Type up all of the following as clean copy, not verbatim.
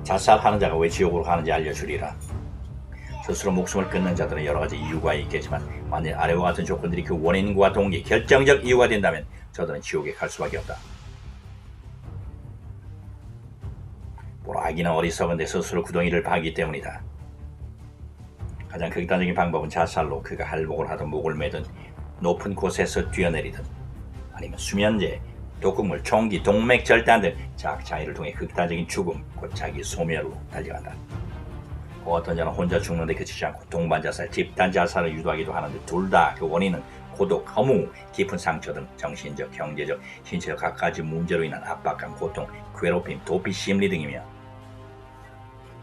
자살하는 자가 왜 지옥으로 가는지 알려주리라. 스스로 목숨을 끊는 자들은 여러 가지 이유가 있겠지만 만일 아래와 같은 조건들이 그 원인과 동기, 결정적 이유가 된다면 저들은 지옥에 갈 수밖에 없다. 바로 악이나 어리석은데 스스로 구덩이를 파기 때문이다. 가장 극단적인 방법은 자살로 그가 할복을 하든 목을 매든 높은 곳에서 뛰어내리든 아니면 수면제, 독극물, 총기, 동맥 절단 등 자학자해를 통해 극단적인 죽음, 곧 자기 소멸로 달려간다. 어떤 자는 혼자 죽는데 그치지 않고 동반자살, 집단자살을 유도하기도 하는데 둘 다 그 원인은 고독, 허무, 깊은 상처 등 정신적, 경제적, 신체적 각가지 문제로 인한 압박감, 고통, 괴롭힘, 도피 심리 등이며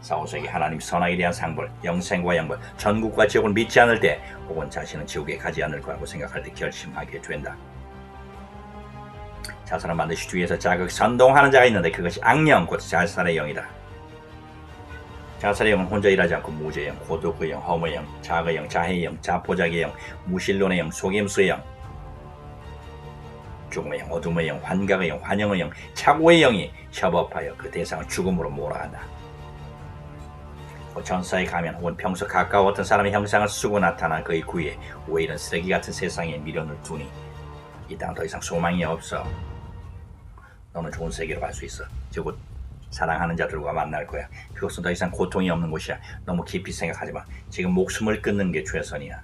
사후세계 하나님 선악에 대한 상벌, 영생과 영벌, 천국과 지옥을 믿지 않을 때 혹은 자신은 지옥에 가지 않을 거라고 생각할 때 결심하게 된다. 자살은 반드시 뒤에서 자극, 선동하는 자가 있는데 그것이 악령, 곧 자살의 영이다. 자살의 영은 혼자 일하지 않고 무죄의 영, 고독의 영, 허무의 영, 자학의 영, 자해의 영, 자포자기의 영, 무신론의 영, 속임수의 영, 죽음의 영, 어둠의 영, 환각의 영, 환영의 영, 착오의 영이 협업하여 그 대상을 죽음으로 몰아간다. 전사에 가면 혹은 평소 가까웠던 사람의 형상을 쓰고 나타난 그의 구에 왜 이런 쓰레기 같은 세상에 미련을 두니 이 땅은 더 이상 소망이 없어. 너는 좋은 세계로 갈 수 있어. 곧 사랑하는 자들과 만날 거야. 그것은 더 이상 고통이 없는 곳이야. 너무 깊이 생각하지 마. 지금 목숨을 끊는 게 최선이야.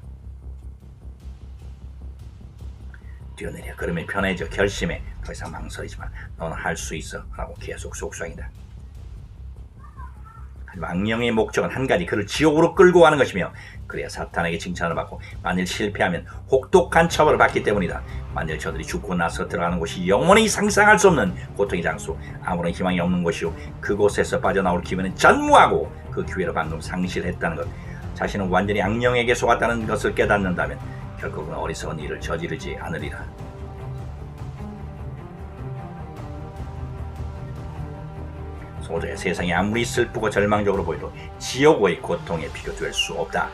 뛰어내려. 그러면 편해져. 결심해. 더 이상 망설이지 마. 너는 할 수 있어. 라고 계속 속삭인다. 악령의 목적은 한 가지, 그를 지옥으로 끌고 가는 것이며 그래야 사탄에게 칭찬을 받고 만일 실패하면 혹독한 처벌을 받기 때문이다. 만일 저들이 죽고 나서 들어가는 곳이 영원히 상상할 수 없는 고통의 장소, 아무런 희망이 없는 곳이요 그곳에서 빠져나올 기회는 전무하고 그 기회를 방금 상실했다는 것, 자신은 완전히 악령에게 속았다는 것을 깨닫는다면 결국은 어리석은 일을 저지르지 않으리라. 소자야, 세상이 아무리 슬프고 절망적으로 보여도 지옥의 고통에 비교될 수 없다.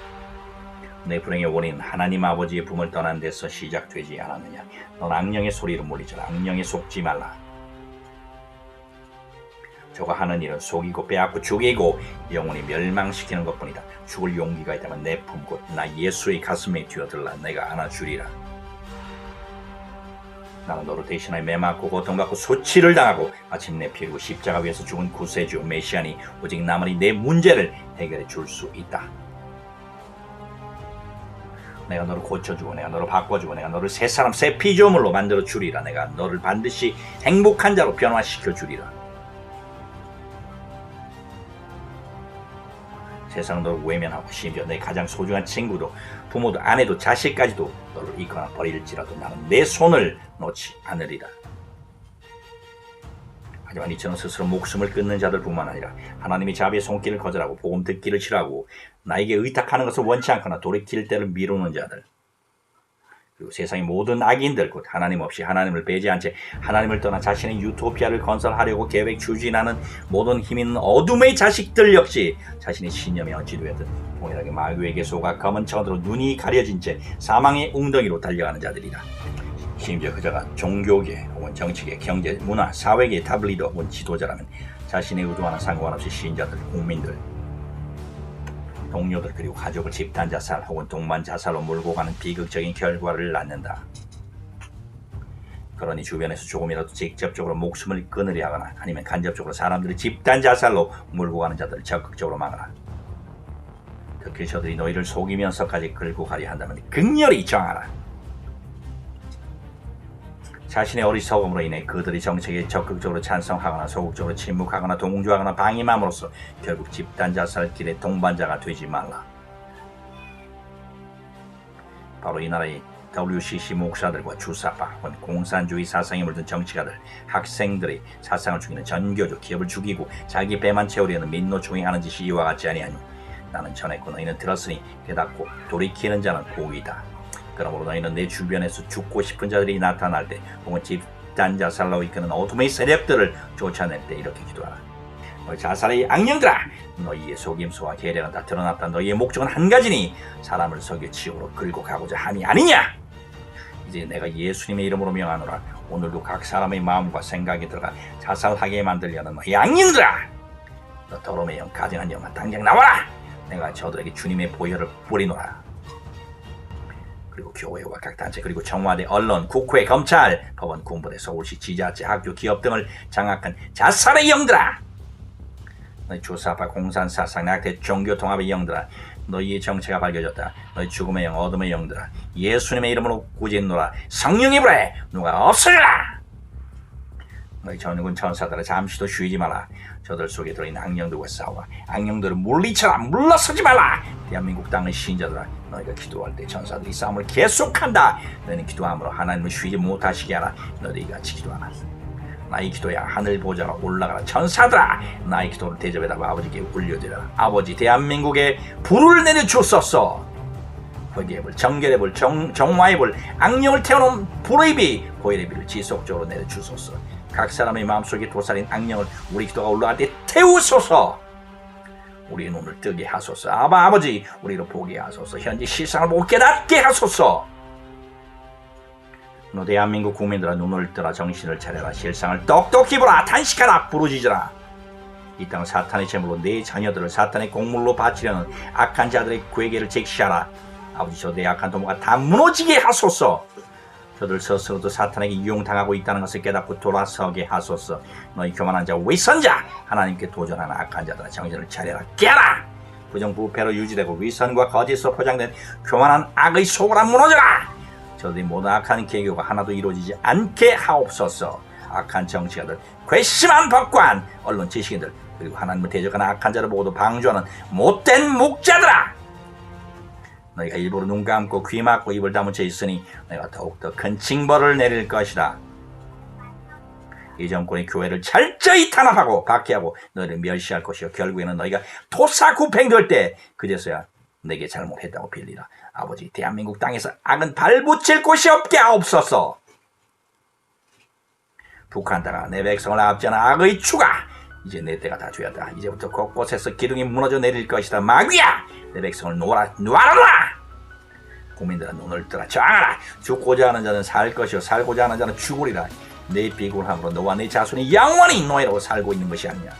내 불행의 원인은 하나님 아버지의 품을 떠난 데서 시작되지 않았느냐. 넌 악령의 소리를 물리쳐라. 악령에 속지 말라. 저가 하는 일은 속이고 빼앗고 죽이고 영원히 멸망시키는 것뿐이다. 죽을 용기가 있다면 내 품 곧 나 예수의 가슴에 뛰어들라. 내가 안아주리라. 나는 너로 대신하여 매맞고 고통받고 소치를 당하고 마침내 피고 십자가 위에서 죽은 구세주 메시아니 오직 나만이 내 문제를 해결해 줄 수 있다. 내가 너를 고쳐주고 내가 너를 바꿔주고 내가 너를 새 사람 새 피조물로 만들어 주리라. 내가 너를 반드시 행복한 자로 변화시켜 주리라. 세상은 너를 외면하고 심지어 내 가장 소중한 친구도 부모도 아내도 자식까지도 너를 잃거나 버릴지라도 나는 내 손을 놓지 않으리라. 하지만 이처럼 스스로 목숨을 끊는 자들뿐만 아니라 하나님의 자비의 손길을 거절하고 복음 듣기를 싫어하고 나에게 의탁하는 것을 원치 않거나 돌이킬 때를 미루는 자들, 그리고 세상의 모든 악인들, 곧 하나님 없이 하나님을 배제한 채 하나님을 떠나 자신의 유토피아를 건설하려고 계획 추진하는 모든 힘 있는 어둠의 자식들 역시 자신의 신념이 어찌되었든 동일하게 마귀에게 속아 검은 천으로 눈이 가려진 채 사망의 웅덩이로 달려가는 자들이다. 심지어 그자가 종교계 혹은 정치계, 경제, 문화, 사회계 탑리더 혹은 지도자라면 자신의 의도와는 상관없이 시인자들, 국민들, 동료들 그리고 가족을 집단자살 혹은 동반자살로 몰고 가는 비극적인 결과를 낳는다. 그러니 주변에서 조금이라도 직접적으로 목숨을 끊으려 하거나 아니면 간접적으로 사람들을 집단자살로 몰고 가는 자들을 적극적으로 막아라. 특히 저들이 너희를 속이면서까지 끌고 가려 한다면 극렬히 저항하라. 자신의 어리석음으로 인해 그들의 정책에 적극적으로 찬성하거나 소극적으로 침묵하거나 동조하거나 방임함으로써 결국 집단자살 길의 동반자가 되지 말라. 바로 이 나라의 WCC 목사들과 주사파 혹은 공산주의 사상에 물든 정치가들, 학생들의 사상을 죽이는 전교조, 기업을 죽이고 자기 배만 채우려는 민노총이 하는 짓이 이와 같지 아니하니 나는 전했고 너희는 들었으니 깨닫고 돌이키는 자는 복이다. 그러므로 너희는 내 주변에서 죽고 싶은 자들이 나타날 때 혹은 집단자살로 이끄는 어둠의 세력들을 쫓아낼 때 이렇게 기도하라. 너희 자살의 악령들아, 너희의 속임수와 계략은 다 드러났다. 너희의 목적은 한 가지니 사람을 속여 지옥으로 끌고 가고자 함이 아니냐. 이제 내가 예수님의 이름으로 명하노라. 오늘도 각 사람의 마음과 생각에 들어가 자살하게 만들려는 너희 악령들아, 너 더러움의 영, 가증한 영아, 당장 나와라! 내가 저들에게 주님의 보혈을 뿌리노라. 그리고 교회와 각 단체, 그리고 청와대, 언론, 국회, 검찰, 법원, 군부대, 서울시, 지자체, 학교, 기업 등을 장악한 자살의 영들아! 너희 주사파, 공산사상, 낙태, 종교 통합의 영들아! 너희의 정체가 밝혀졌다. 너희 죽음의 영, 어둠의 영들아! 예수님의 이름으로 구제노라. 성령의 불에 누가 없으리라! 너희 전군 천사들아, 잠시도 쉬지 마라. 저들 속에 들어있는 악령들과 싸워. 악령들을 물리쳐라. 물러서지 말라. 대한민국 땅의 신자들아, 너희가 기도할 때 천사들이 싸움을 계속한다. 너희는 기도함으로 하나님을 쉬지 못하시게 하라. 너희들이 같이 기도하라. 나의 기도야 하늘 보좌로 올라가라. 천사들아, 나의 기도를 대접해달라고 아버지께 올려드려라. 아버지, 대한민국에 불을 내려주소서. 회개의 불, 정결의 불, 정화의 불, 악령을 태우는 불의 비, 보혈의 비를 지속적으로 내려주소서. 각 사람의 마음속에 도살인 악령을 우리 기도가 올라갈 때 태우소서. 우리의 눈을 뜨게 하소서. 아버지, 우리를 보게 하소서. 현재 실상을 보고 깨닫게 하소서. 너 대한민국 국민들아, 눈을 뜨라. 정신을 차려라. 실상을 똑똑히 보라. 탄식하라. 부르짖으라. 이 땅을 사탄의 제물로 내 자녀들을 사탄의 곡물로 바치려는 악한 자들의 괴계를 제시하라. 아버지, 저 내 악한 도모가 다 무너지게 하소서. 저들 스스로도 사탄에게 이용당하고 있다는 것을 깨닫고 돌아서게 하소서. 너희 교만한 자, 위선자, 하나님께 도전하는 악한 자들아, 정신을 차려라. 깨라. 부정부패로 유지되고 위선과 거짓으로 포장된 교만한 악의 속으로 무너져라. 저들이 모든 악한 계교가 하나도 이루어지지 않게 하옵소서. 악한 정치가들, 괘씸한 법관, 언론 지식인들, 그리고 하나님을 대적하는 악한 자를 보고도 방조하는 못된 목자들아, 너희가 일부러 눈 감고 귀 막고 입을 다무쳐 있으니 내가 더욱더 큰 징벌을 내릴 것이다. 이 정권이 교회를 철저히 탄압하고 박해하고 너희를 멸시할 것이요, 결국에는 너희가 토사구팽될 때 그제서야 내게 잘못했다고 빌리라. 아버지, 대한민국 땅에서 악은 발붙일 곳이 없게 하옵소서. 북한 땅아, 내 백성을 압제하는 악의 추가, 이제 내 때가 다 되었다. 이제부터 곳곳에서 기둥이 무너져 내릴 것이다. 마귀야, 내 백성을 놓아라. 국민들아, 눈을 뜨라. 저항하라. 죽고자 하는 자는 살 것이요, 살고자 하는 자는 죽으리라. 내 비굴함으로 너와 내 자손이 영원히 노예로 살고 있는 것이 아니냐.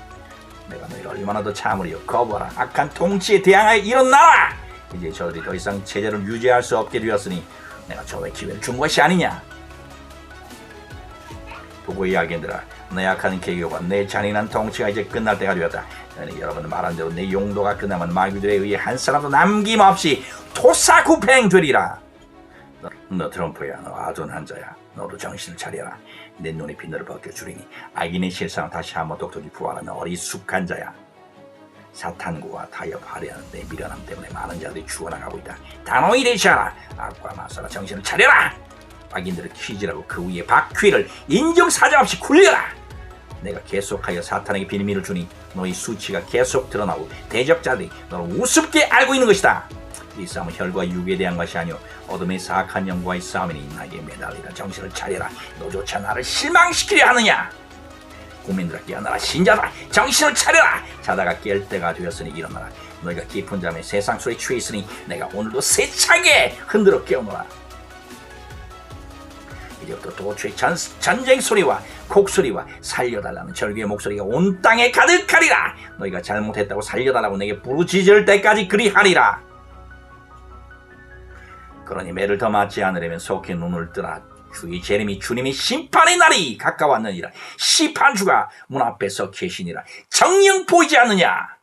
내가 너희를 얼마나 더 참으리요. 거부하라. 악한 통치에 대항하여 일어나라. 이제 저들이 더 이상 체제를 유지할 수 없게 되었으니 내가 저의 기회를 준 것이 아니냐. 부고의 악인들아, 내 악한 계교가 내 잔인한 통치가 이제 끝날 때가 되었다. 여러분 말한 대로 내 용도가 끝나면 마귀들에 의해 한 사람도 남김없이 토사구팽되리라. 너 트럼프야, 너 아둔한 자야. 너도 정신을 차려라. 내 눈에 비늘을 벗겨주리니 악인의 실상을 다시 한번 똑똑히 부하라는 어리숙한 자야. 사탄과 타협하려는 내 미련함 때문에 많은 자들이 죽어나가고 있다. 단호히 대처하라. 악과 맞서라. 정신을 차려라. 악인들을 퀴즈라고 그 위에 바퀴를 인정사정 없이 굴려라. 내가 계속하여 사탄에게 비밀을 주니 너희 수치가 계속 드러나고 대적자들이 너를 우습게 알고 있는 것이다. 이 싸움은 혈과 육에 대한 것이 아니오 어둠의 사악한 영과의 싸움이니 나에게 매달리라. 정신을 차려라. 너조차 나를 실망시키려 하느냐. 국민들아, 깨어나라. 신자들아, 정신을 차려라. 자다가 깰 때가 되었으니 일어나라. 너희가 깊은 잠에 세상 소리에 취해 있으니 내가 오늘도 세차게 흔들어 깨우노라. 이제부터 도처의 전쟁 소리와 곡소리와 살려달라는 절규의 목소리가 온 땅에 가득하리라. 너희가 잘못했다고 살려달라고 내게 부르짖을 때까지 그리하리라. 그러니 매를 더 맞지 않으려면 속히 눈을 뜨라. 주의 재림이 주님의 심판의 날이 가까웠느니라. 심판주가 문 앞에 서 계시니라. 정령 보이지 않느냐.